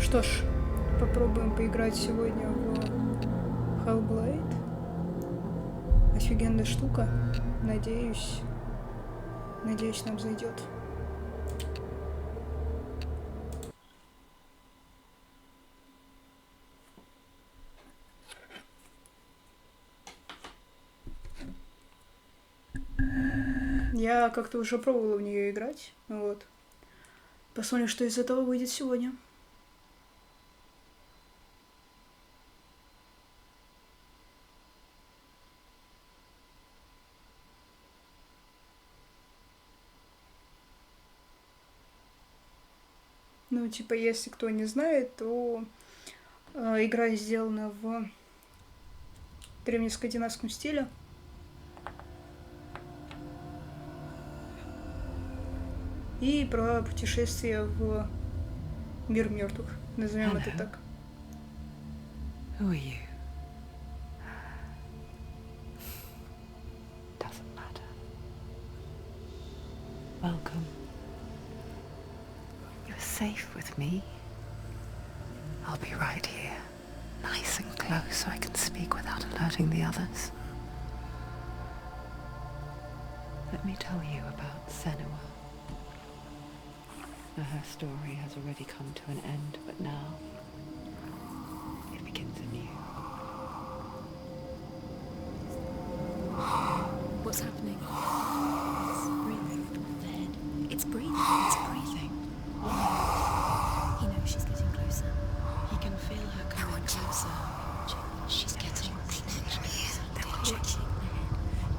Что ж, попробуем поиграть сегодня в Hellblade. Офигенная штука. Надеюсь, нам зайдет. Я как-то уже пробовала в нее играть. Вот. Посмотрим, что из этого выйдет сегодня. Ну, типа, если кто не знает, то игра сделана в древнескандинавском стиле. И про путешествие в мир мертвых, назовем это так. Who are you? Doesn't matter. Welcome. You're safe with me. I'll be right here, nice and close so I can speak without alerting the others. Let me tell you about Senua. Her story has already come to an end, but now it begins anew. What's happening? It's breathing. The head. It's breathing. It's breathing. He knows she's getting closer. He can feel her coming closer. She's getting closer. They're watching.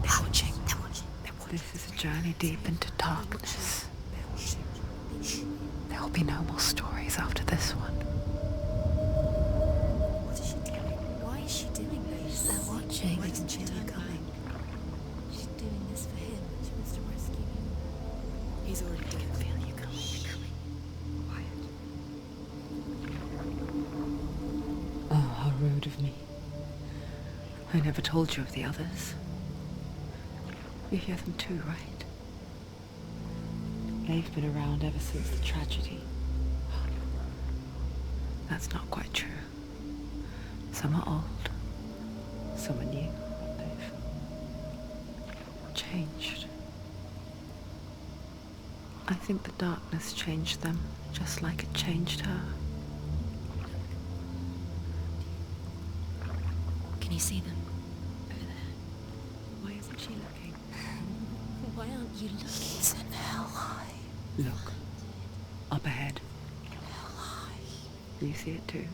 They're watching. They're watching. This is a journey deep into darkness. There will be no more stories after this one. What is she doing? Why is she doing this? They're watching. Why doesn't she turn coming? She's doing this for him. She wants to rescue him. He's already dead. I can feel you coming. You're coming. Quiet. Oh, how rude of me. I never told you of the others. You hear them too, right? They've been around ever since the tragedy. That's not quite true. Some are old, some are new. They've changed. I think the darkness changed them, just like it changed her. Can you see them? Over there. Why isn't she looking? Why aren't you looking? It's in hell high. Look, up ahead. Hell high. You see it too?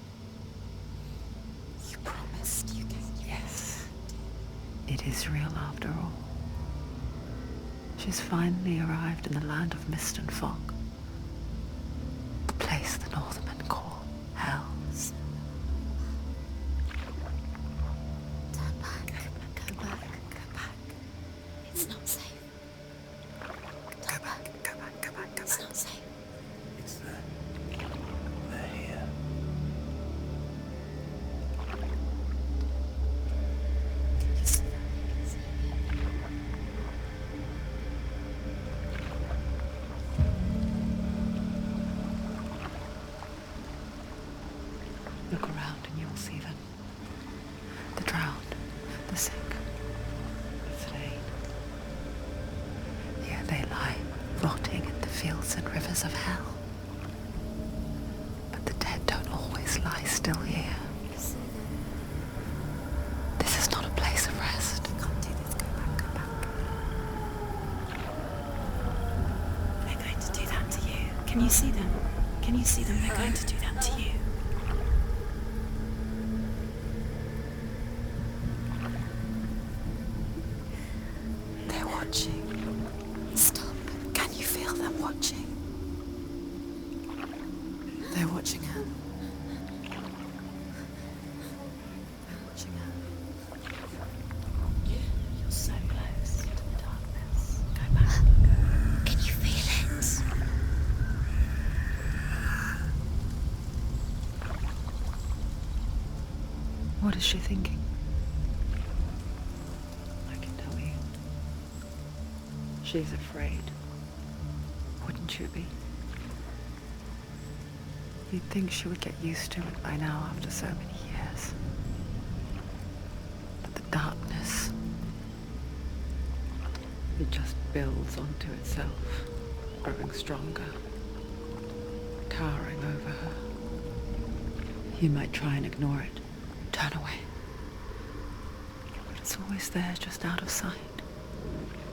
You promised you can. Yes. It is real after all. She's finally arrived in the land of mist and fog. The place the Northmen call hell. Turn back. Go back. Go back. It's not safe. Turn back. Go back. Go back. It's not safe. It's there. They're here. Look around and you will see them. The drowned, the sick, the slain. Here they lie, rotting in the fields and rivers of hell. But the dead don't always lie still here. This is not a place of rest. You can't do this. Go back. Go back. They're going to do that to you. Can you see them? Can you see them? They're going to do that to you. They're watching. Stop. Can you feel them watching? They're watching her. They're watching her. You're so close to the darkness. Go back. Can you feel it? What is she thinking? I can tell you. She's afraid. Wouldn't you be? You'd think she would get used to it by now after so many years. But the darkness, it just builds onto itself, growing stronger, towering over her. You might try and ignore it, turn away. But it's always there, just out of sight,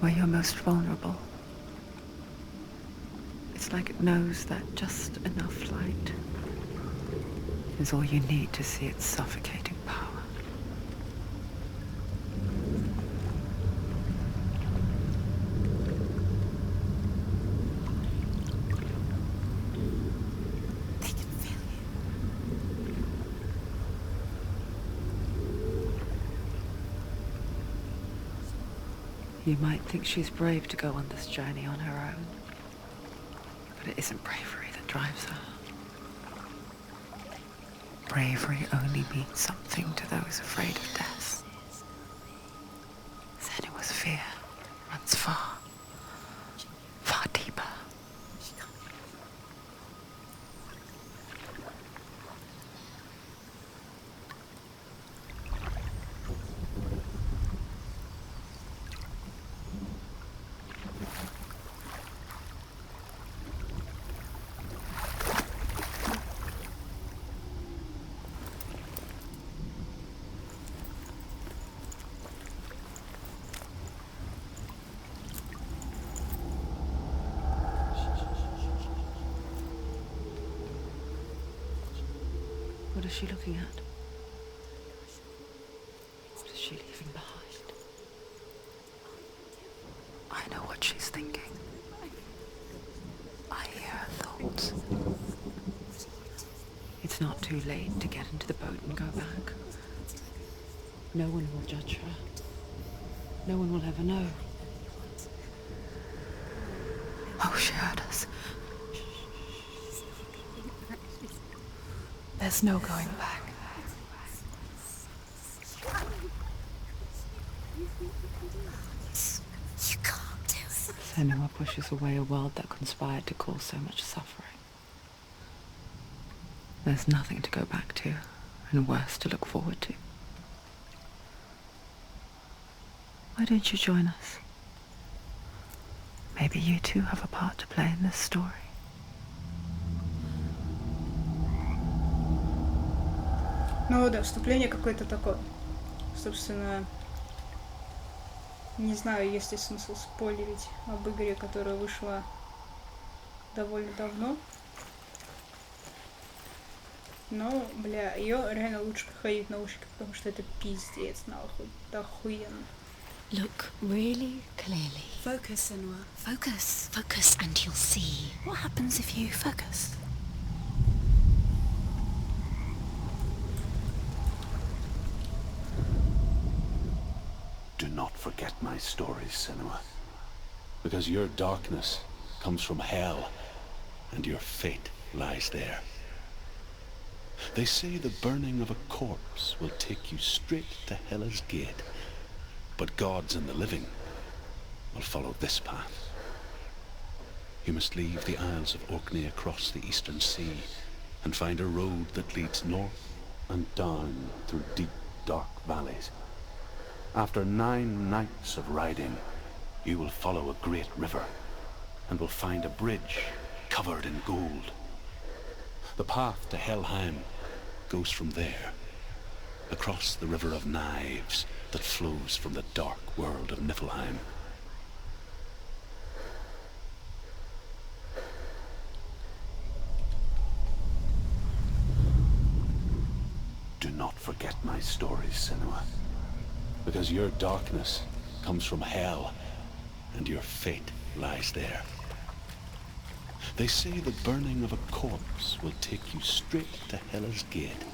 where you're most vulnerable. It's like it knows that just enough light is all you need to see its suffocating power. They can feel You might think she's brave to go on this journey on her own, but it isn't bravery that drives her. Bravery only means something to those afraid of death. Senua's fear runs far, far deeper. What is she looking at? What is she leaving behind? I know what she's thinking. I hear her thoughts. It's not too late to get into the boat and go back. No one will judge her. No one will ever know. Oh, she heard us. There's no going back. You can't do it. Senua pushes away a world that conspired to cause so much suffering. There's nothing to go back to, and worse to look forward to. Why don't you join us? Maybe you too have a part to play in this story. Ну да, вступление какое-то такое. Собственно, не знаю, есть ли смысл спойлерить об игре, которая вышла довольно давно. Но, бля, ее реально лучше проходить в наушниках, потому что это пиздец, нахуй. Это охуенно. Look really clearly. Focus, Senua. Focus. Focus and you'll see. What happens if you focus? Do not forget my stories, Senua. Because your darkness comes from hell, and your fate lies there. They say the burning of a corpse will take you straight to Hela's gate, but gods and the living will follow this path. You must leave the Isles of Orkney across the eastern sea, and find a road that leads north and down through deep, dark valleys. After 9 nights of riding, you will follow a great river, and will find a bridge covered in gold. The path to Helheim goes from there, across the river of knives that flows from the dark world of Niflheim. Do not forget my stories, Senua. Because your darkness comes from hell, and your fate lies there. They say the burning of a corpse will take you straight to Hela's gate,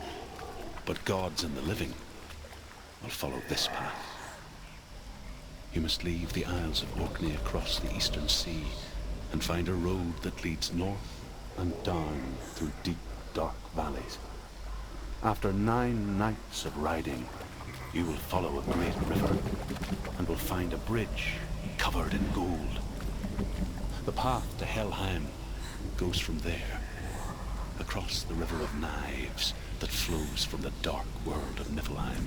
but gods and the living will follow this path. You must leave the Isles of Orkney across the eastern sea, and find a road that leads north and down through deep, dark valleys. After 9 nights of riding, you will follow a great river, and will find a bridge covered in gold. The path to Helheim goes from there, across the river of knives that flows from the dark world of Niflheim.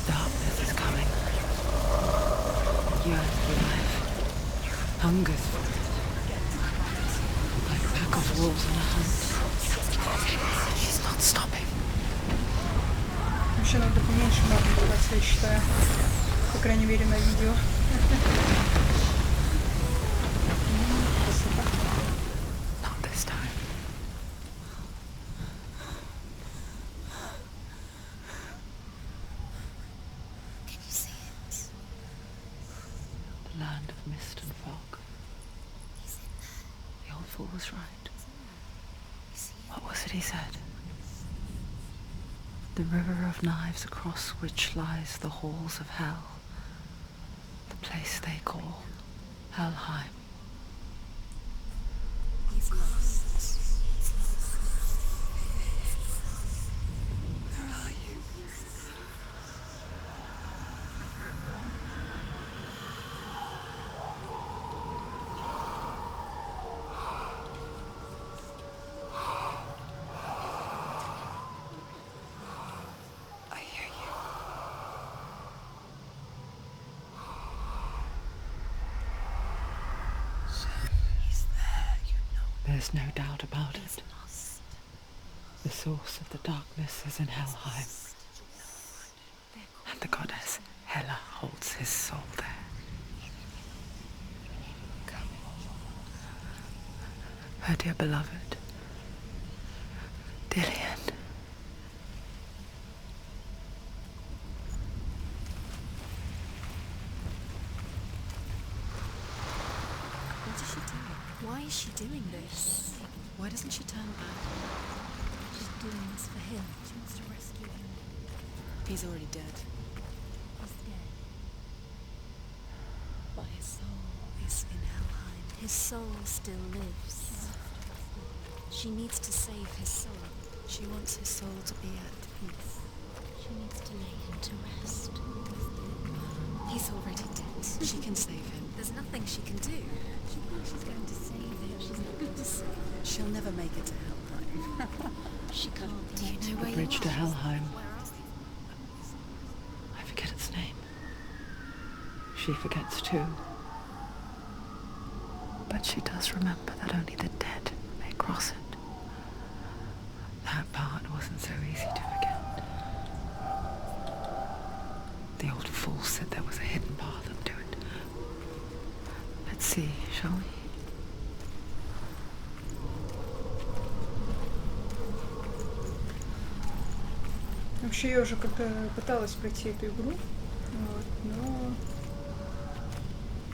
Darkness is coming. Yearns for life. Hungers for it. Like a pack of wolves on a hunt. She's not stopping. Вообще надо поменьше матом давать, я считаю. По крайней мере, на видео. Красота. Not this time. Can you see it? The land of mist and fog. He's in there. The old fool was right. You see it? What was it he said? The river of knives across which lies the halls of hell. The place they call Helheim. He's lost. Where are you? I hear you. He's there, you know. There's no doubt about He's it. lost. The source of the darkness is in Helheim, and the goddess Hela holds his soul there. Come. Her dear beloved, Dillian. What is she doing? Why is she doing this? Why doesn't she turn back? She's doing this for him. She wants to rescue him. He's already dead. He's dead. But his soul is in Helheim. His soul still lives. She needs to save his soul. She wants his soul to be at peace. She needs to lay him to rest. He's already dead. She can save him. There's nothing she can do. She thinks she's going to save him. She's not going to save him. She'll never make it to Helheim. She can't. Do you know where The bridge you to are? Helheim. Where are they? I forget its name. She forgets too. But she does remember that only the dead may cross it. That part wasn't so easy to forget. The old fool said there was a hidden path up to it. Let's see, shall we? Вообще, я уже как-то пыталась пройти эту игру, вот, но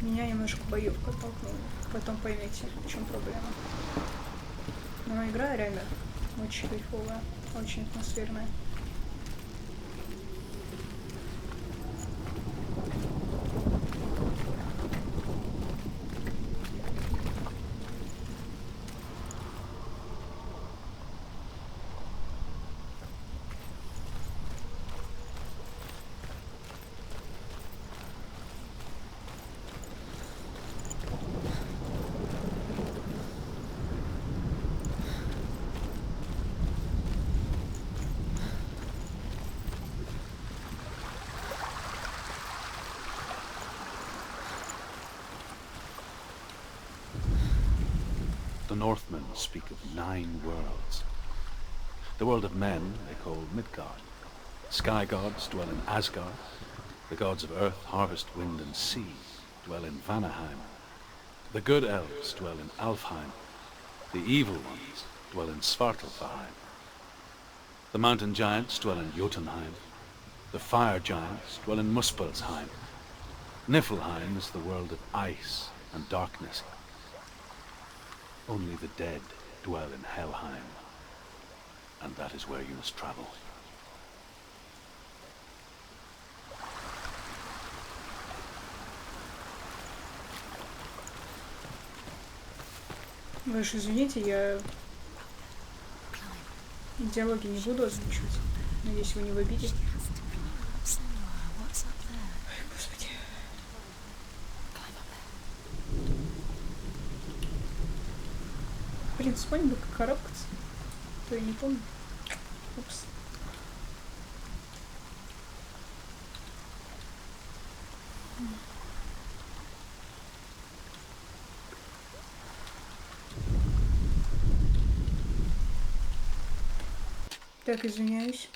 меня немножко боевка толкнула. Потом поймете, в чем проблема. Но игра реально очень кайфовая, очень атмосферная. The Northmen speak of 9 worlds. The world of men they call Midgard. Sky gods dwell in Asgard. The gods of earth, harvest, wind and sea dwell in Vanaheim. The good elves dwell in Alfheim. The evil ones dwell in Svartalfheim. The mountain giants dwell in Jotunheim. The fire giants dwell in Muspelheim. Niflheim is the world of ice and darkness. Only the dead dwell in Helheim, and that is where you must travel. Вы же извините, я диалоги не буду озвучивать. Надеюсь, вы не в обиде. Ой, господи. Блин, вспомни бы, как карабкаться. То я не помню. Упс. Так, извиняюсь.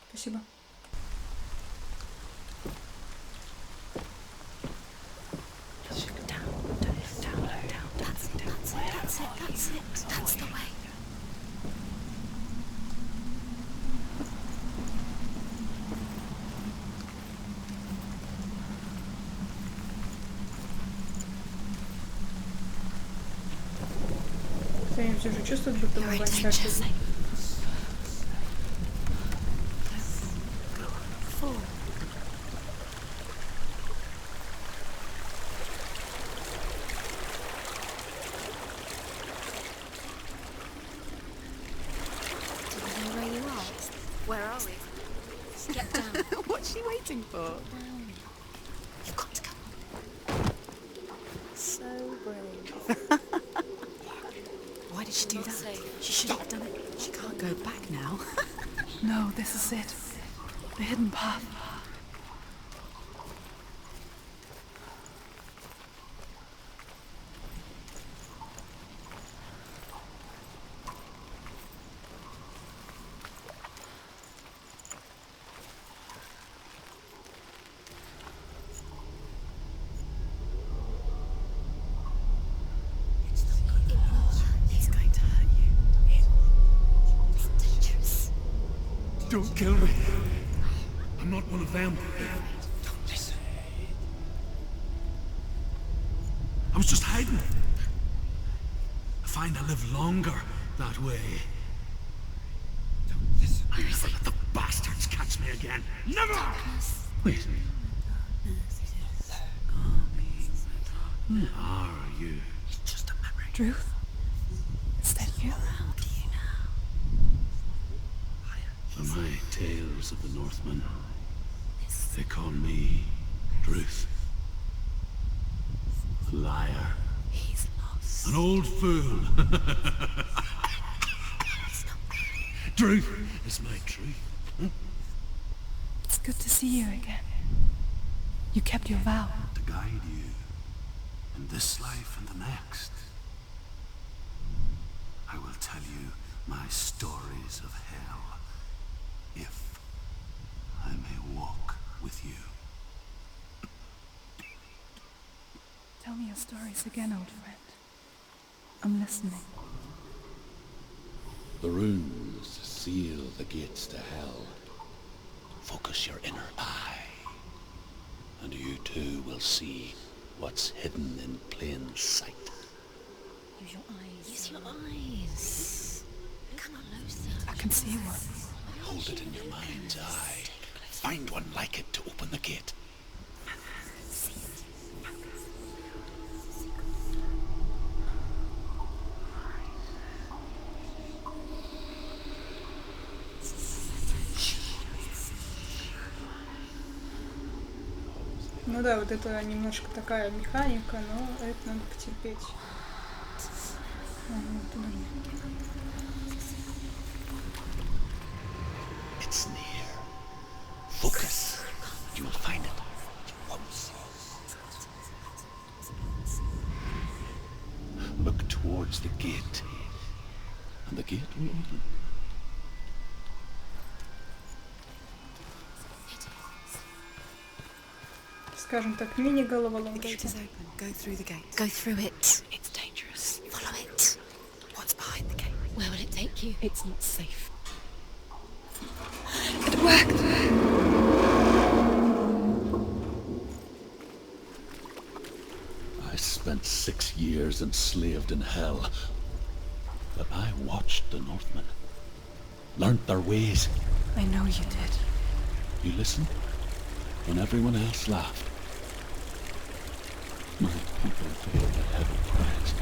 Спасибо. That's the way. Я все же чувствую, будто мы в Uncharted. Where are we? Get down. What's she waiting for? You've got to go. So brave. Why did she do that? She shouldn't have done it. She can't go back now. No, this is it. The hidden path. He's going to hurt you. It's dangerous. Don't kill me. I'm not one of them. Don't listen. I was just hiding. I find I live longer that way. Don't listen. I never let the bastards catch me again. Never! Wait. Who are you? It's just a memory. Druth? Is that you? How do you know? For my tales of the Northmen, they call me Druth. A liar. He's lost. An old fool. It's not true. Truth is my truth. It's good to see you again. You kept your vow. To guide you in this life and the next. I will tell you my stories of hell, if I may walk with you. Tell me your stories again, old friend. I'm listening. The runes seal the gates to hell. Focus your inner eye, and you too will see what's hidden in plain sight. Use your eyes. Use your eyes. Come closer. I can see one. Hold it in your mind's eye. Find one like it to open the gate. See it. Ну да, вот это немножко такая механика, но это надо потерпеть. Туда нет. It's near. Focus. You will find it. Look towards the gate, and the gate will open. Скажем так, мини-головоломка. The gate is open. Go through the gate. Go through it. It's dangerous. Follow it. What's behind the gate? Where will it take you? It's not safe. It worked! I spent 6 years enslaved in hell, but I watched the Northmen, learnt their ways. I know you did. You listen? when everyone else laughed. My people feel the heavy praise.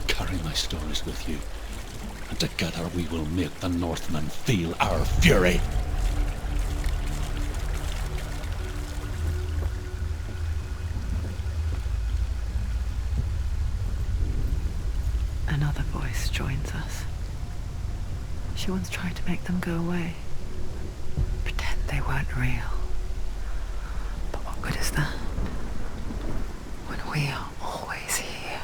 Carry my stories with you, and together we will make the Northmen feel our fury. Another voice joins us. She once tried to make them go away. Pretend they weren't real. But what good is that? When we are always here.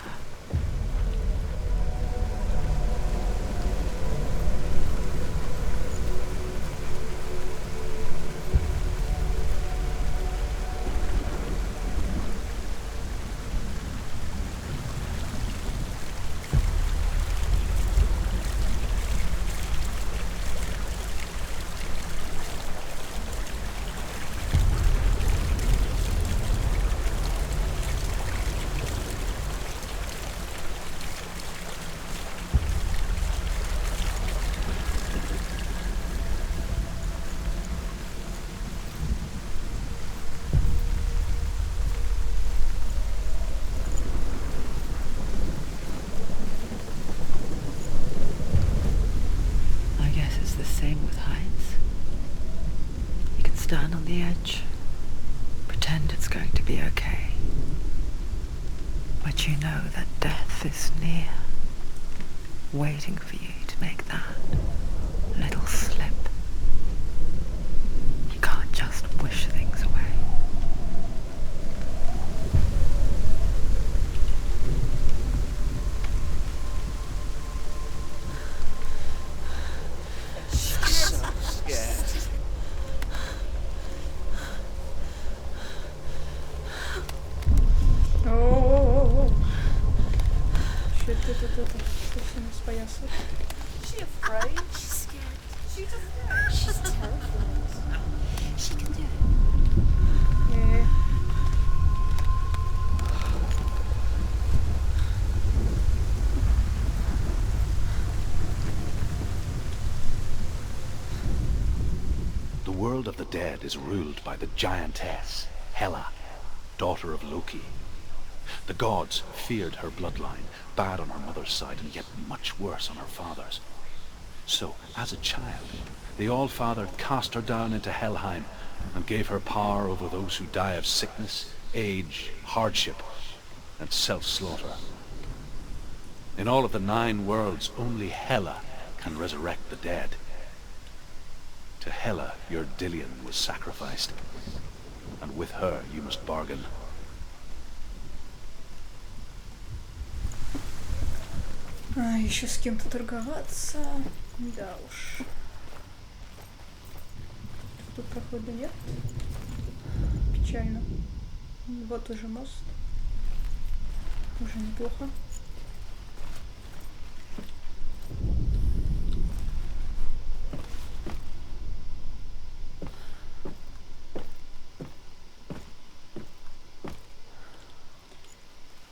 Same with heights. You can stand on the edge, pretend it's going to be okay, but you know that death is near, waiting for you to make that little slip. You can't just wish things away. Is she afraid? She's scared. She's afraid. She's terrified. She can do it. Yeah. The world of the dead is ruled by the giantess, Hela, daughter of Loki. The gods feared her bloodline, bad on her mother's side and yet much worse on her father's. So, as a child, the All-Father cast her down into Helheim and gave her power over those who die of sickness, age, hardship, and self-slaughter. In all of the 9 worlds, only Hela can resurrect the dead. To Hela, your Dillion was sacrificed, and with her you must bargain. А, еще с кем-то торговаться. Да уж. Тут прохода нет. Печально. Вот уже мост. Уже неплохо.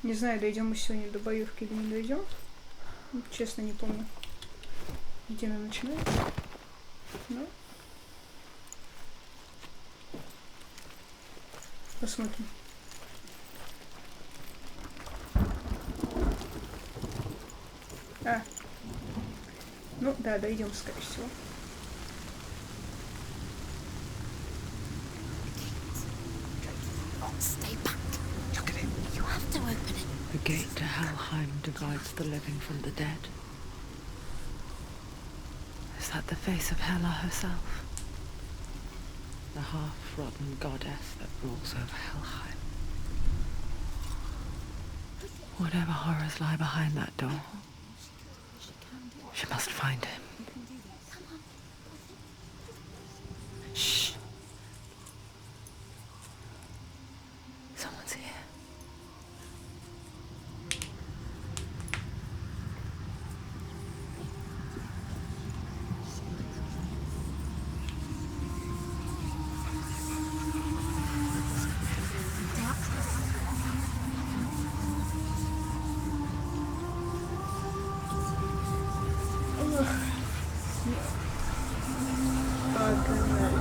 Не знаю, дойдем мы сегодня до боевки или не дойдем. Честно, не помню, где она начинается. Но посмотрим. Ну да, дойдем, скорее всего. Stay back. Look at him. You have to open it. The gate to Helheim divides the living from the dead. Is that the face of Hela herself? The half-rotten goddess that rules over Helheim. Whatever horrors lie behind that door, she must find him. Shh. Someone's here. Погнали.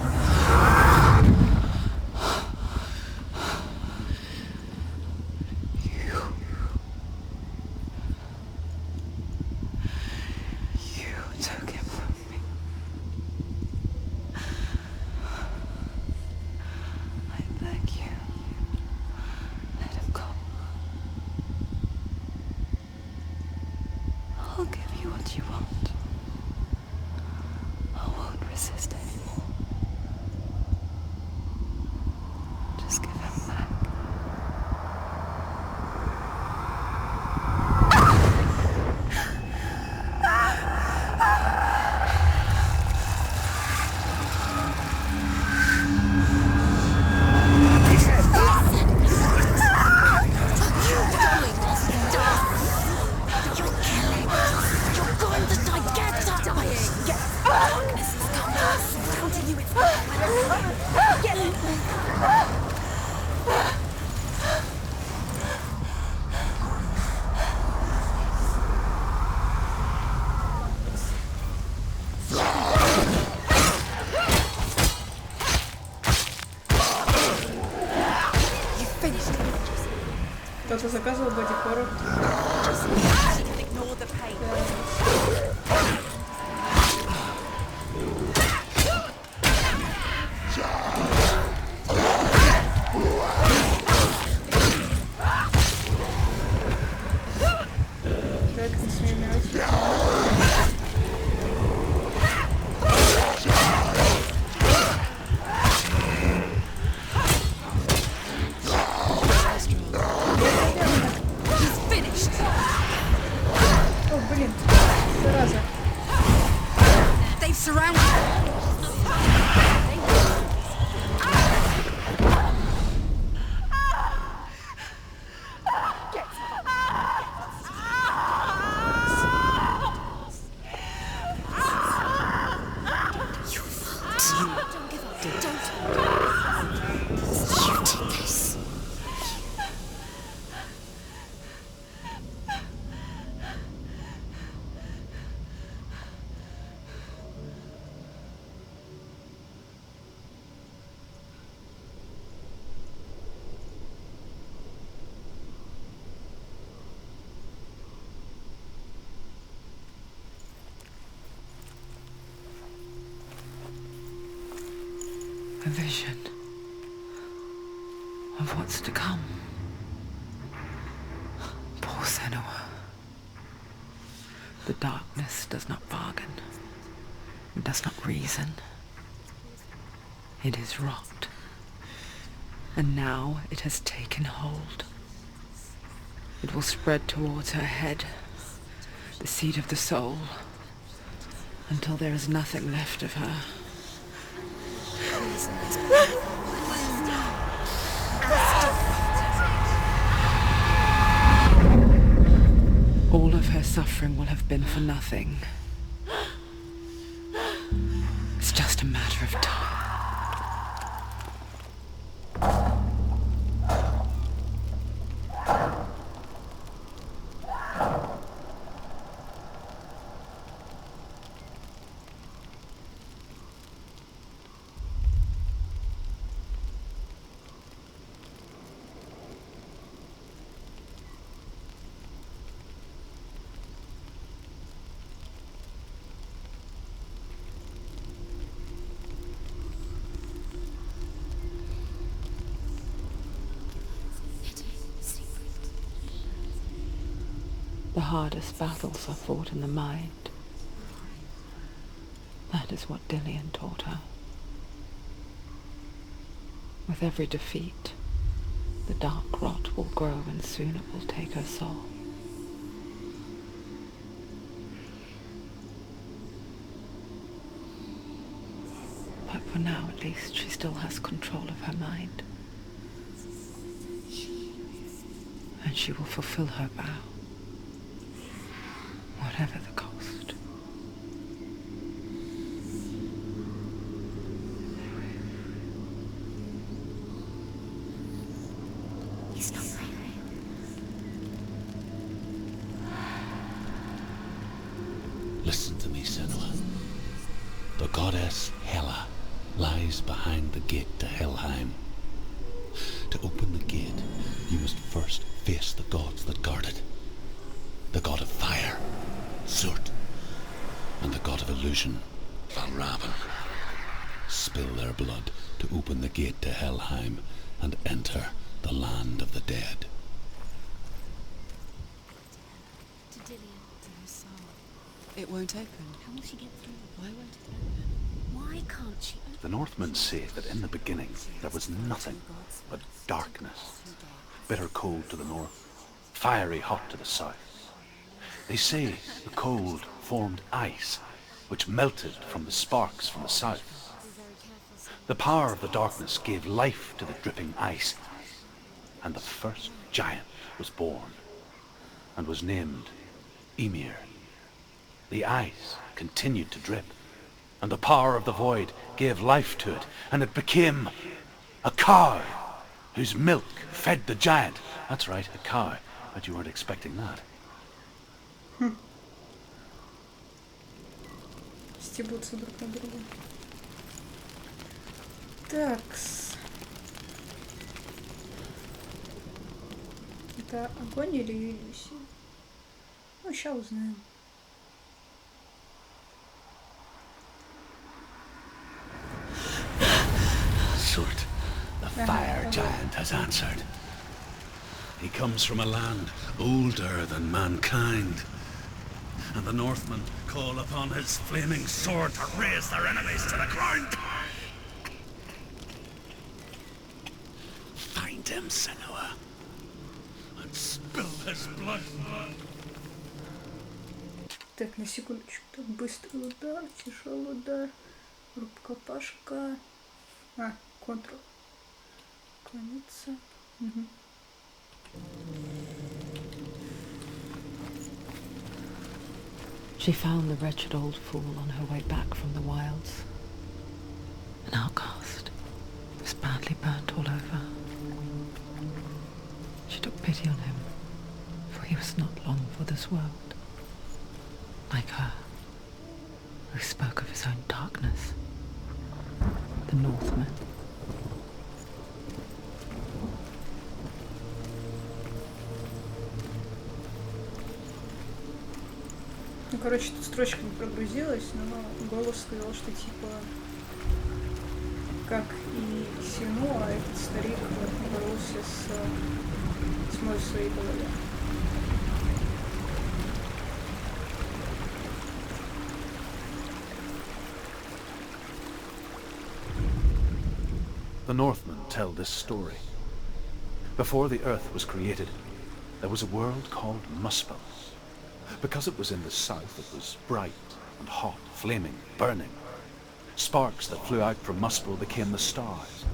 I won't resist anymore. Just give him back. Кто-то заказывал боди-хоррор. Так, не смей умирать. О, блин, зараза. They've surrounded A vision of what's to come. Poor Senua. The darkness does not bargain. It does not reason. It is rot. And now it has taken hold. It will spread towards her head, the seat of the soul, until there is nothing left of her. All of her suffering will have been for nothing. It's just a matter of time. The hardest battles are fought in the mind. That is what Dillian taught her. With every defeat, the dark rot will grow and soon it will take her soul. But for now, at least, she still has control of her mind. And she will fulfill her vow. Whatever the cost. He's not right. Listen to me, Senua. The goddess Hela lies behind the gate to Helheim. To open the gate, you must first face the gods that guard it. The god of fire, Surt, and the god of illusion, Valravan. Spill their blood to open the gate to Helheim and enter the land of the dead. To Dillian, to her soul. It won't open. How will she get through? Why won't it open? Why can't she open? The Northmen say that in the beginning there was nothing but darkness. Bitter cold to the north, fiery hot to the south. They say the cold formed ice, which melted from the sparks from the south. The power of the darkness gave life to the dripping ice, and the first giant was born, and was named Ymir. The ice continued to drip, and the power of the void gave life to it, and it became a cow, whose milk fed the giant. That's right, a cow. But you weren't expecting that. Стебутся друг на друга. Такс. Это огонь или иллюзия? Ну, сейчас узнаем. Surt, the fire giant has answered. He comes from a land older than mankind, and the Northmen call upon his flaming sword to raise their enemies to the ground. Find him, Senua, and spill his blood. Так, на секундочку. Так, быстрый удар, тяжелый удар, рукопашка. Контрол. Клониться. Угу. She found the wretched old fool on her way back from the wilds. An outcast, was badly burnt all over. She took pity on him, for he was not long for this world. Like her, who spoke of his own darkness. The Northmen. Ну, короче, тут строчка не прогрузилась, но голос сказал, что типа, как и Senua, этот старик боролся с тьмой в своей голове. The Northmen tell this story. Before the earth was created, there was a world called Muspel. Because it was in the south, it was bright and hot, flaming, burning. Sparks that flew out from Muspel became the stars.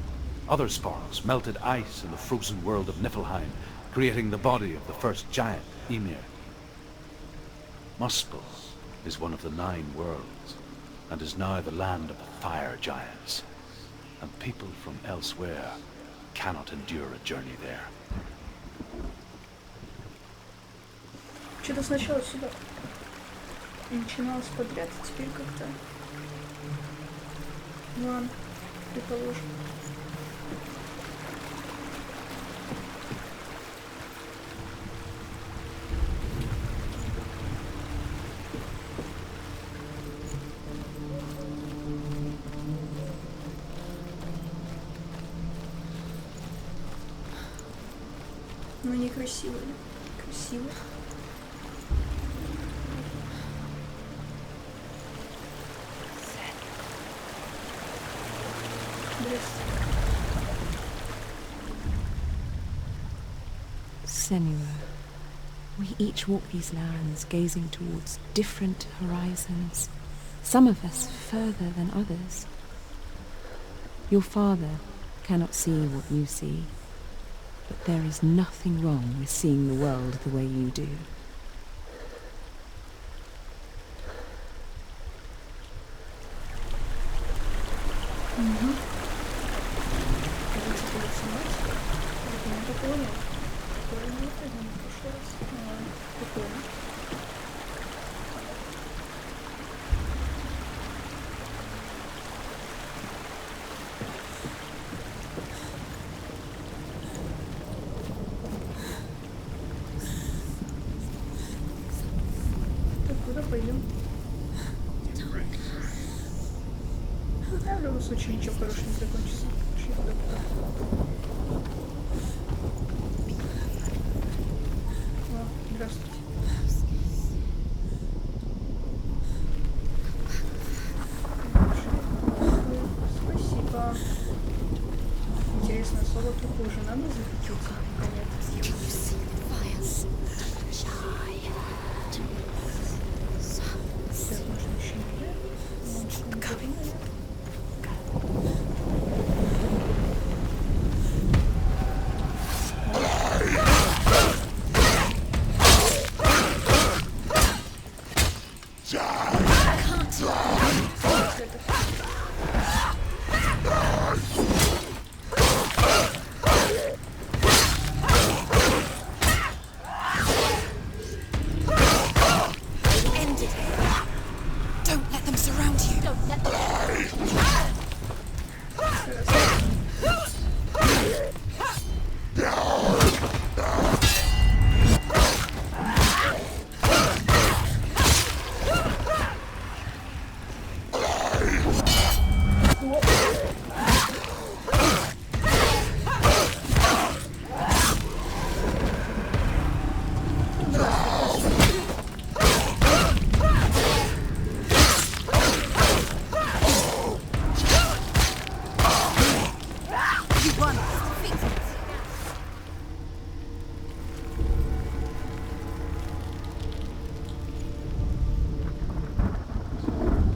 Other sparks melted ice in the frozen world of Niflheim, creating the body of the first giant, Ymir. Muspel is one of the 9 worlds, and is now the land of the fire giants. And people from elsewhere cannot endure a journey there. Что-то сначала сюда начиналось подряд, а теперь как-то... Ладно, предположим. Ну, некрасиво, да? Красиво. Senua, we each walk these lands gazing towards different horizons, some of us further than others. Your father cannot see what you see, but there is nothing wrong with seeing the world the way you do. Куда пойдем? В любом случае ничего хорошего не закончится. Здравствуйте. уже надо закрутиться? Нет. Fires. Shy. Сейчас можно еще не End it. Don't let them surround you. Don't let them.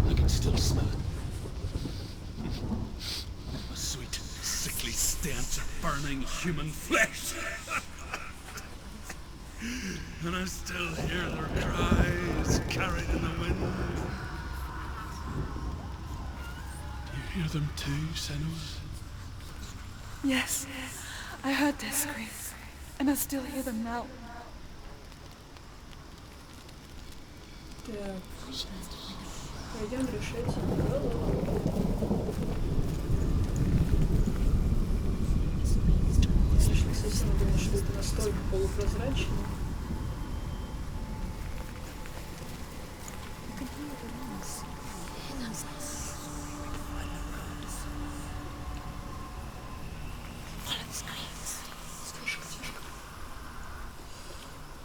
I can still smell it. A sweet, sickly stench of burning human flesh. And I still hear their cries carried in the wind. Do you hear them too, Senua? Yes, I heard their screams, and I still hear them now. Так. Пойдем решать голову. Конечно, кстати, не думаю, что это настолько полупрозрачно.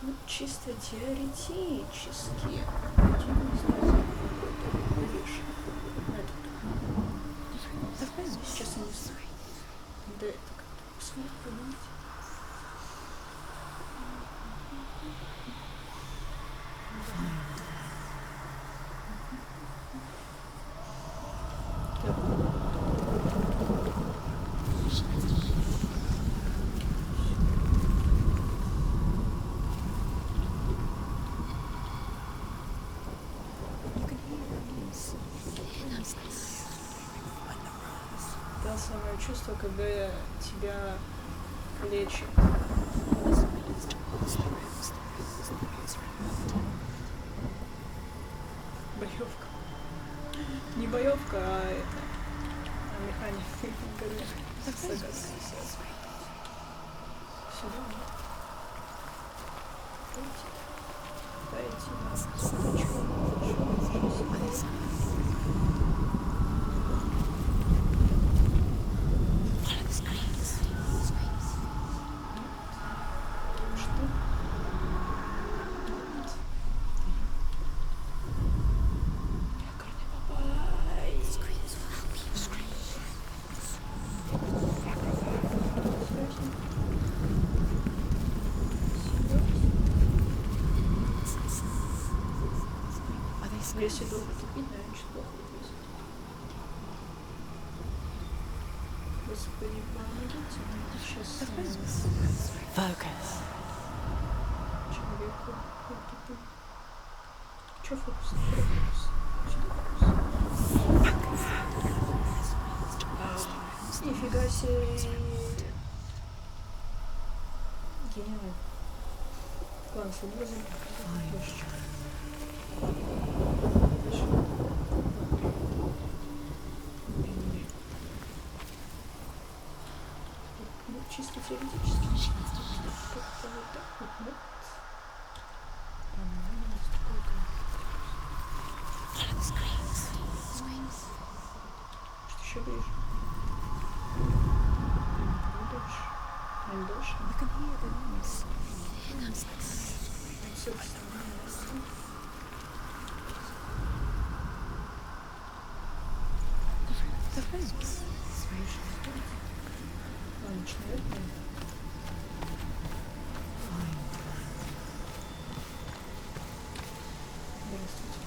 Ну, чисто теоретически. Не знаю, видишь. Сейчас я не знаю. Да это как-то посмотреть, понимаете? То самое чувство, когда тебя лечат. Боевка. Не боевка, а это. А механика. Сюда. Если долго тупить, наверное, что плохо будет. Господи, помогите мне сейчас Focus. человеку. Че фокус? Нифига себе. Гениально. План соблазн. Ну, чисто теоретически. Как-то вот так вот, вот. Что еще ближе? Дальше. Дальше. Собственно, может, наверное. Здравствуйте.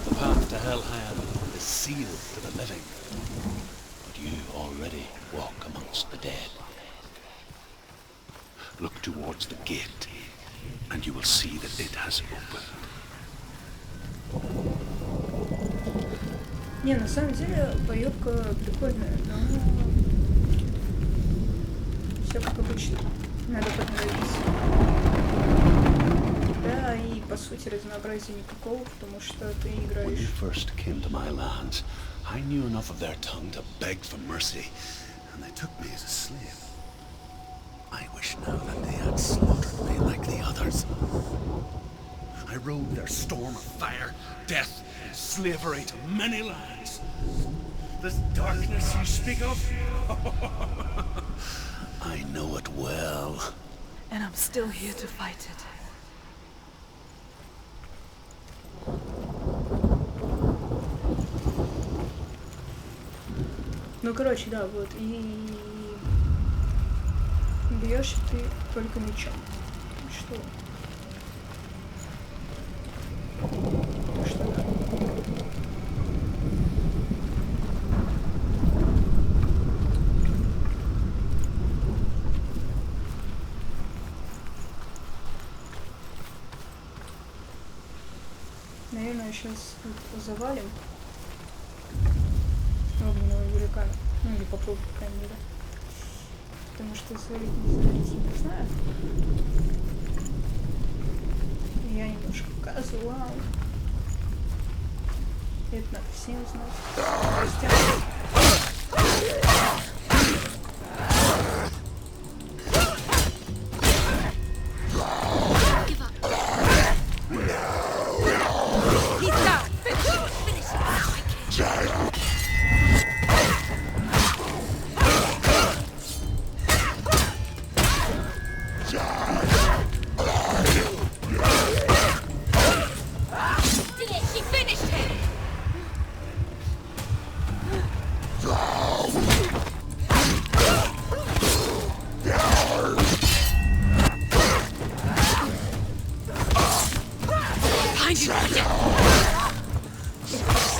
The path to Hellham is sealed to the living, but you already walk amongst the dead. Look towards the gate, and you will see that it has opened. Не, на самом деле боевка прикольная, но все как обычно. Надо подновиться. Да, и по сути разнообразия никакого, потому что ты When you играешь. first came to my lands, I knew enough of their tongue to beg for mercy, and they took me as a slave. I wish now that they had slaughtered me like the others. I rode their storm of fire, death, and slavery to many lands. This darkness you speak of, I know it well. And I'm still here to fight it. Ну, короче, да, вот, и бьешь ты только мечом. Что? Что да. Наверное, сейчас тут завалим огненного великана. Ну или попробуем, по крайней мере. Потому что завалить не знаю. Я немножко казуал. Это надо всем знать.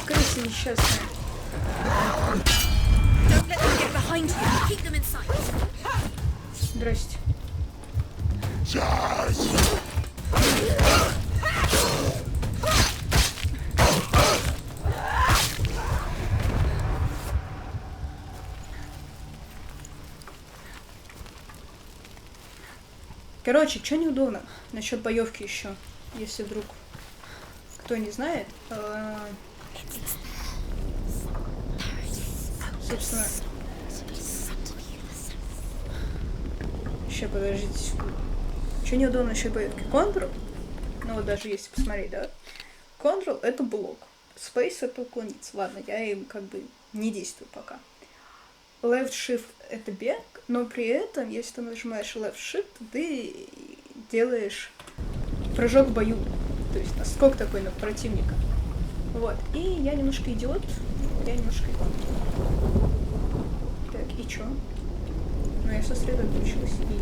Крысы несчастные. Don't let them get behind you. Keep them in sight. Здрасте. Короче, что неудобно насчет боевки еще, если вдруг кто не знает, собственно, еще подождите секунду. Что неудобно насчет боевки? Ctrl, ну вот даже если посмотреть, да, Ctrl это блок, Space это уклониться. Ладно, я им как бы не действую пока. Left Shift это бег, но при этом, если ты нажимаешь Left Shift, ты делаешь прыжок в бою. То есть наскок такой на противника. Вот. И я немножко идиот. Так, и чё? Ну, я сосредоточилась. И...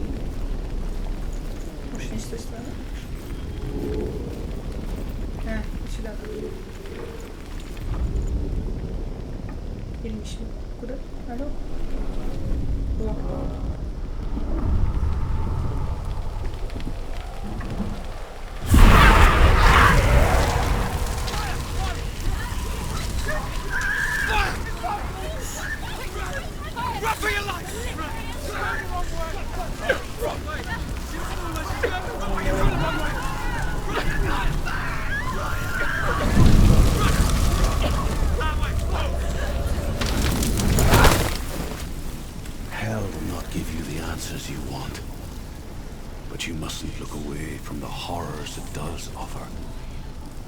Может, не с той стороны? Вот сюда. Или не сюда? Куда? Алло? О. Hell will not give you the answers you want. But you mustn't look away from the horrors it does offer.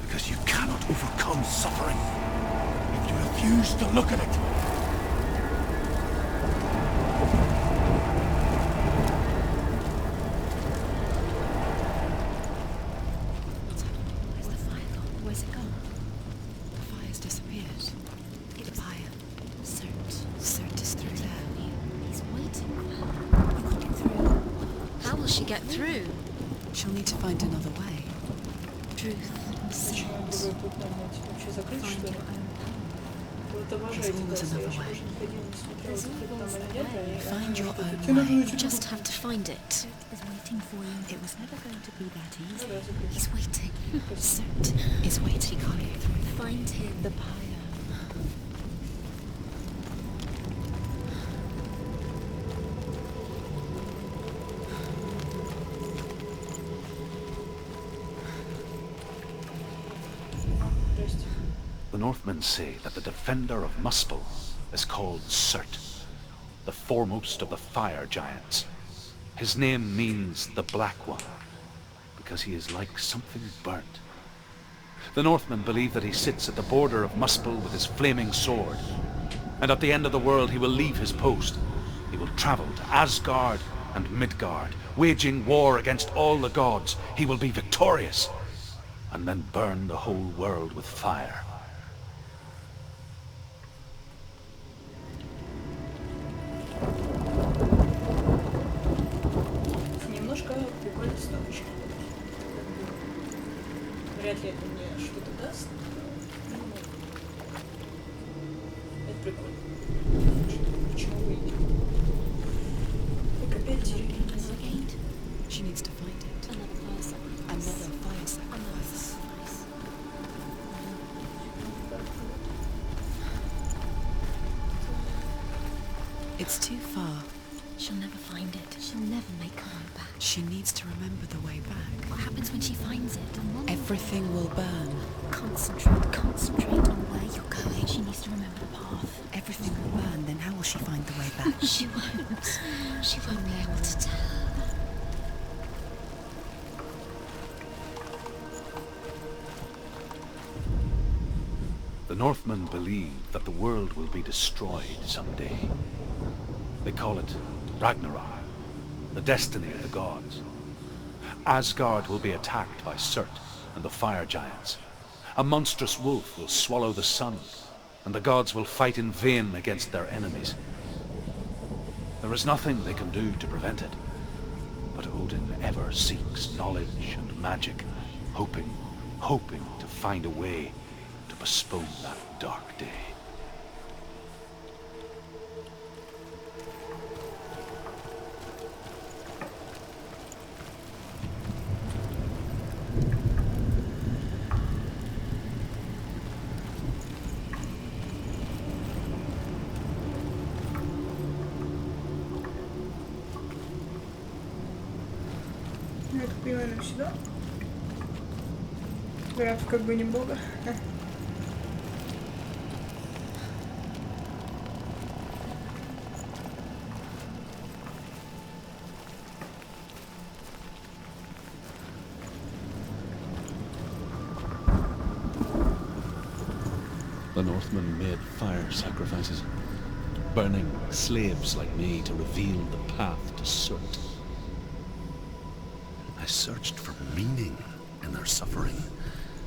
Because you cannot overcome suffering if you refuse to look at it. will she get through? She'll need to find another way. Truth, Почему sense, другой путь найти? Вообще закрыть, find что ли? your own path. Вот обожаю эти классы. Я еще больше не ходила, не смотрела, закрыт там или нет, а я Find your own тебе надо way. найти You just have to find it. Is waiting for you. It was never going to be that easy. Ну да, закрыть. He's waiting. Surt is waiting on you. Find him. The pyre. Здрасте. The Northmen say that the defender of Muspel is called Surt, the foremost of the fire giants. His name means the Black One, because he is like something burnt. The Northmen believe that he sits at the border of Muspel with his flaming sword, and at the end of the world he will leave his post. He will travel to Asgard and Midgard, waging war against all the gods. He will be victorious, and then burn the whole world with fire. Немножко прикольно с научкой. Вряд ли это мне что-то даст. но, ну, это прикольно. Почему бы и нет? Так опять деревья. Another gate. She needs to find it. Another fire sacrifice. Another fire Another sacrifice. sacrifice. It's too far. She'll never find it. She'll never make her way back. She needs to remember the way back. What happens when she finds it? Everything will burn. Concentrate on where you're going. She needs to remember the path. Everything will burn, then how will she find the way back? She won't. She won't be able to tell. The Northmen believe that the world will be destroyed someday. They call it Ragnarok, the destiny of the gods. Asgard will be attacked by Surt and the fire giants. A monstrous wolf will swallow the sun, and the gods will fight in vain against their enemies. There is nothing they can do to prevent it, but Odin ever seeks knowledge and magic, hoping to find a way to postpone that dark day. Ну, я так понимаю, нам сюда. Вариантов как бы немного. The Northmen made fire sacrifices, burning slaves like me to reveal the path to Surt. I searched for meaning in their suffering,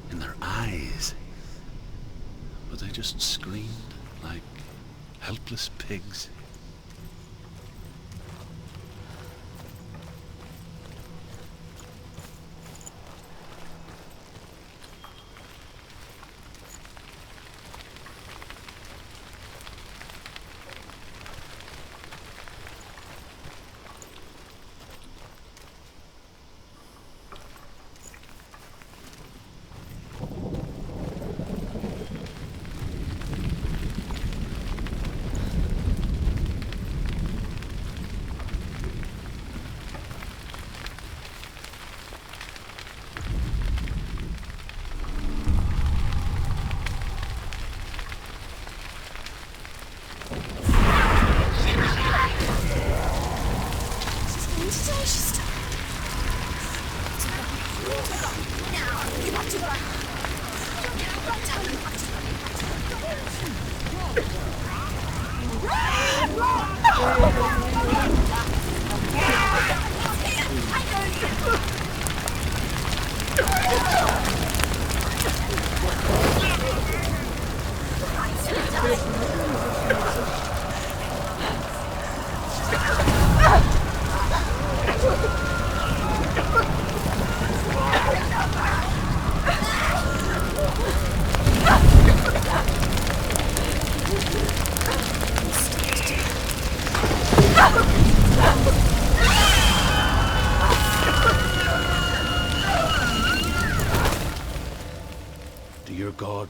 in their eyes, but they just screamed like helpless pigs.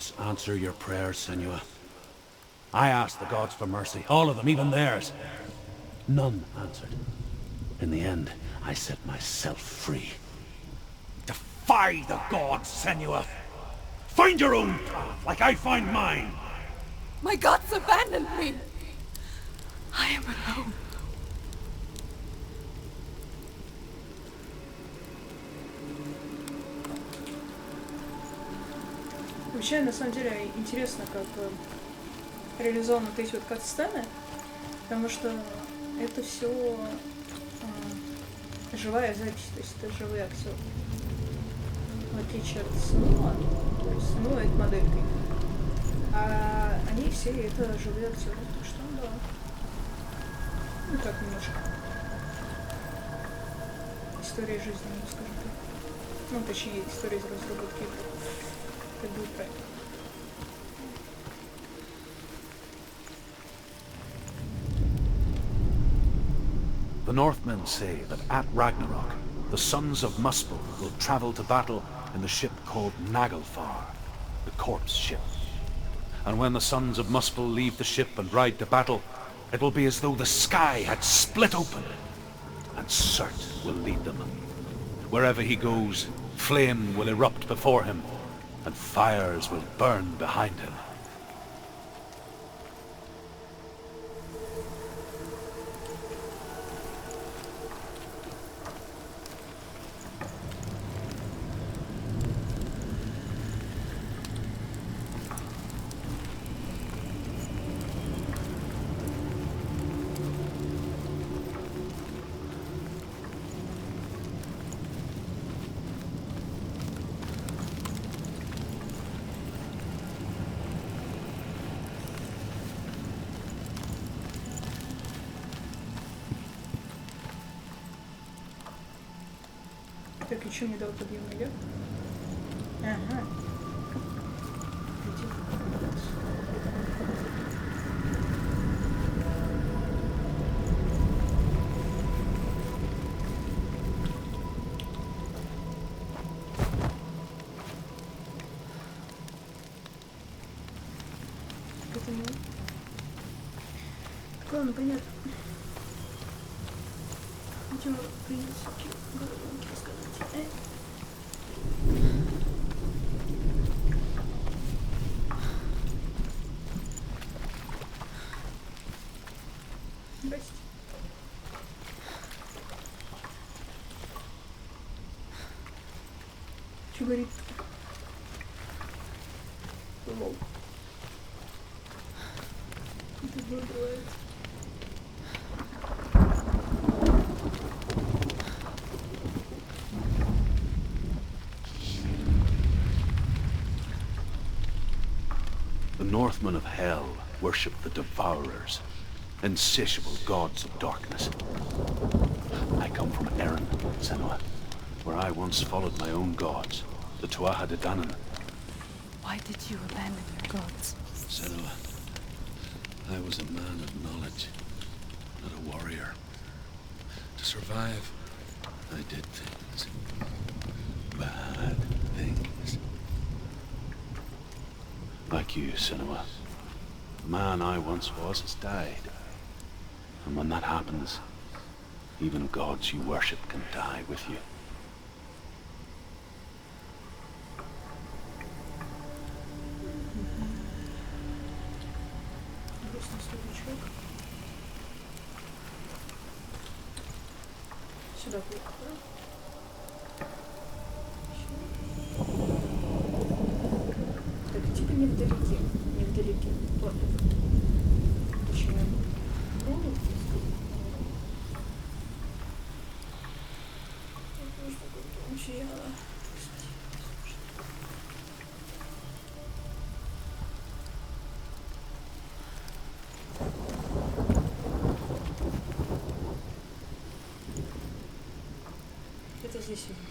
gods answer your prayers, Senua. I asked the gods for mercy, all of them, even theirs. None answered. In the end, I set myself free. Defy the gods, Senua! Find your own path, like I find mine! My gods abandoned me! I am alone. Вообще, на самом деле, интересно, как реализованы вот эти вот кат-сцены, потому что это все живая запись, то есть это живые актеры. В отличие от Senua, то есть Senua это моделька, а они все это живые актеры, так что да. Ну так немножко. История жизни, ну скажем так. Ну, точнее, история из разработки игры. Как будет правильно. The Northmen say that at Ragnarok, the sons of Muspel will travel to battle in the ship called Naglfar, the corpse ship. And when the sons of Muspel leave the ship and ride to battle, it will be as though the sky had split open, and Surt will lead them. Wherever he goes, flame will erupt before him, and fires will burn behind him. Так, и что мне дал подъемный лев? Ага. Это не... Ладно, понятно. Идем принять головонки рассказать. Здрасте. Что говорит-то? Лол. Это бывает. The Northmen of Hell worship the Devourers, insatiable gods of darkness. I come from Erin, Senua, where I once followed my own gods, the Tuatha De Danann. Why did you abandon your gods? Senua, I was a man of knowledge, not a warrior. To survive, I did things. Bad things. Like you, Senua. The man I once was has died. And when that happens, even gods you worship can die with you. Грустный старичок. Сюда плохо, да? Так, типа невдалеке. Невдалеке. Вот. Точнее, ну, это здесь видно.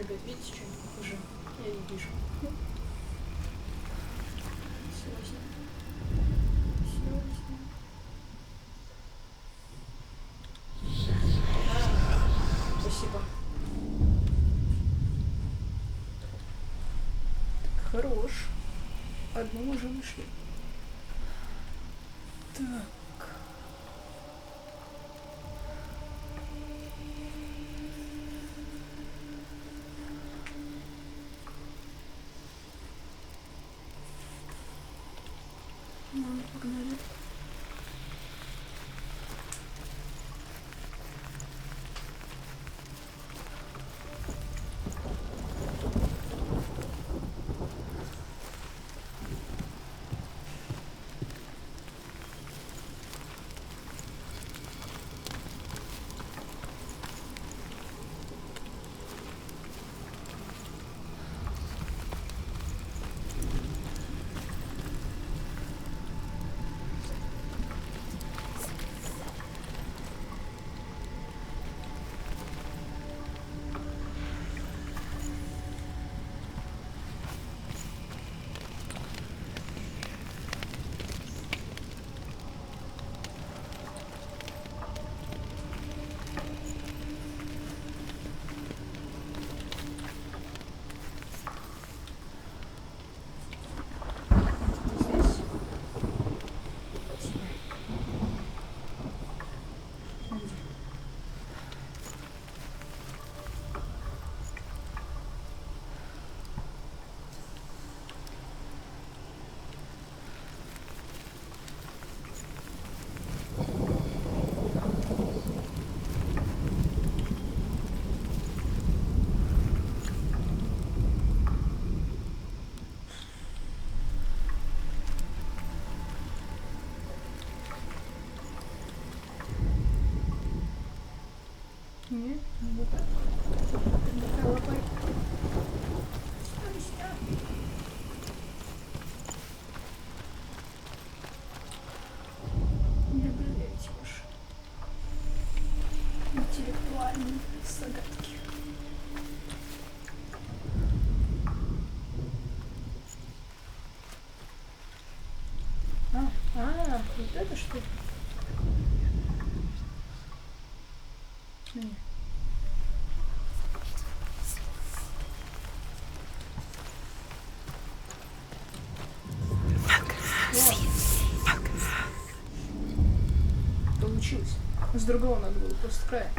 Ребят, видите что-нибудь уже? Я не вижу. Серьезно. Спасибо. Хорош. Одну уже вышли. Так. Ну, погнали. Нет, не вот так. Такая лопатка. Не люблю я эти уж интеллектуальные загадки. Вот это что? Нет. Получилось. С другого надо было просто с края.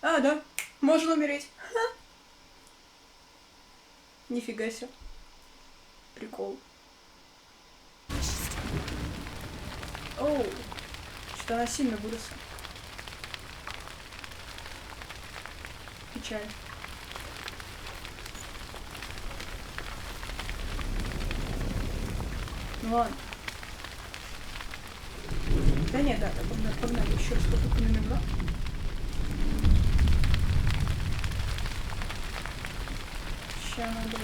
А, да, можно умереть. Ха. Нифига себе. Прикол. Оу, что-то она сильно выросла. Печаль. Ну ладно. Да нет, да, погнали еще раз по номерам. Сейчас надо...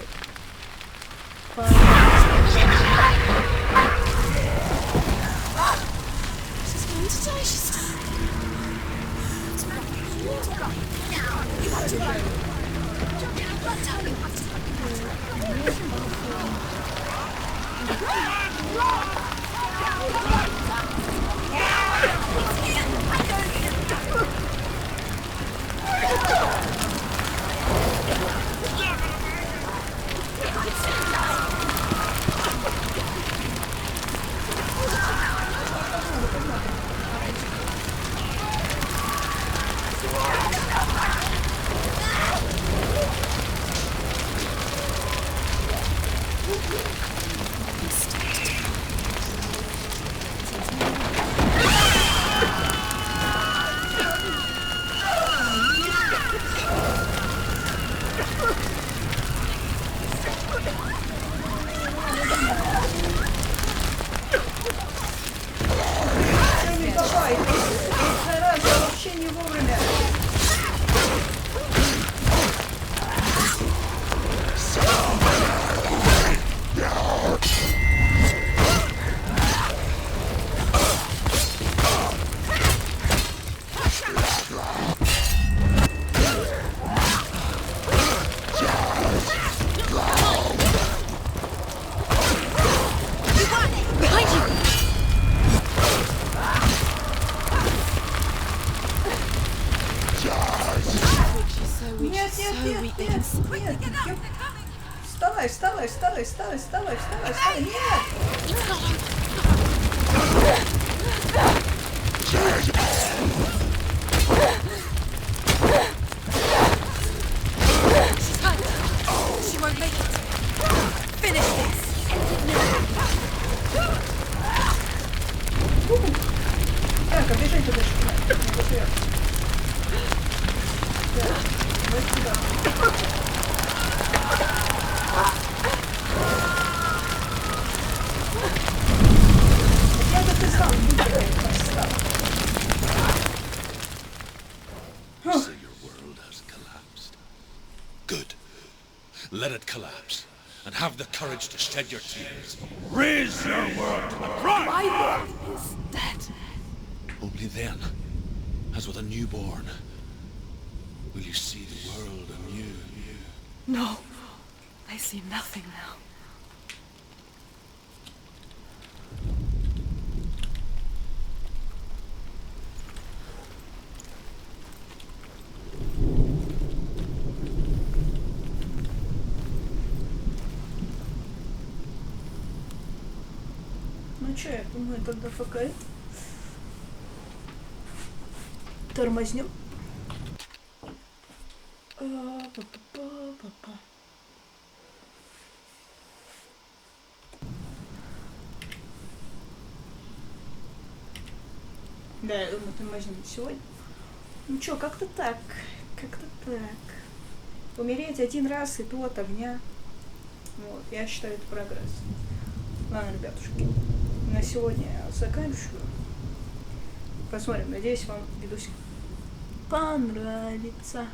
Давай, зараза, вообще не вовремя. Нет, нет, нет, нет, нет, нет. Вставай, вставай, вставай, вставай, вставай, вставай, вставай, нет! She won't make it. Finish this. Так, обижайте дальше. Не сверху. Так, вот сюда. Я-то ты сам поставил. So your world has collapsed. Good. Let it collapse. And have the courage to shed your tears. Raise your world to the pride! My world is dead. Only then, as with a newborn, will you see the world anew. No. I see nothing now. Ну что, я думаю, тогда пока тормознем. Па-па-па-па-па. Да, я думаю, тормознем сегодня. Ну чё, как-то так. Как-то так. Умереть один раз и то от огня. Вот, я считаю, это прогресс. Ладно, ребятушки, на сегодня я заканчиваю. Посмотрим, надеюсь, вам видосик понравится.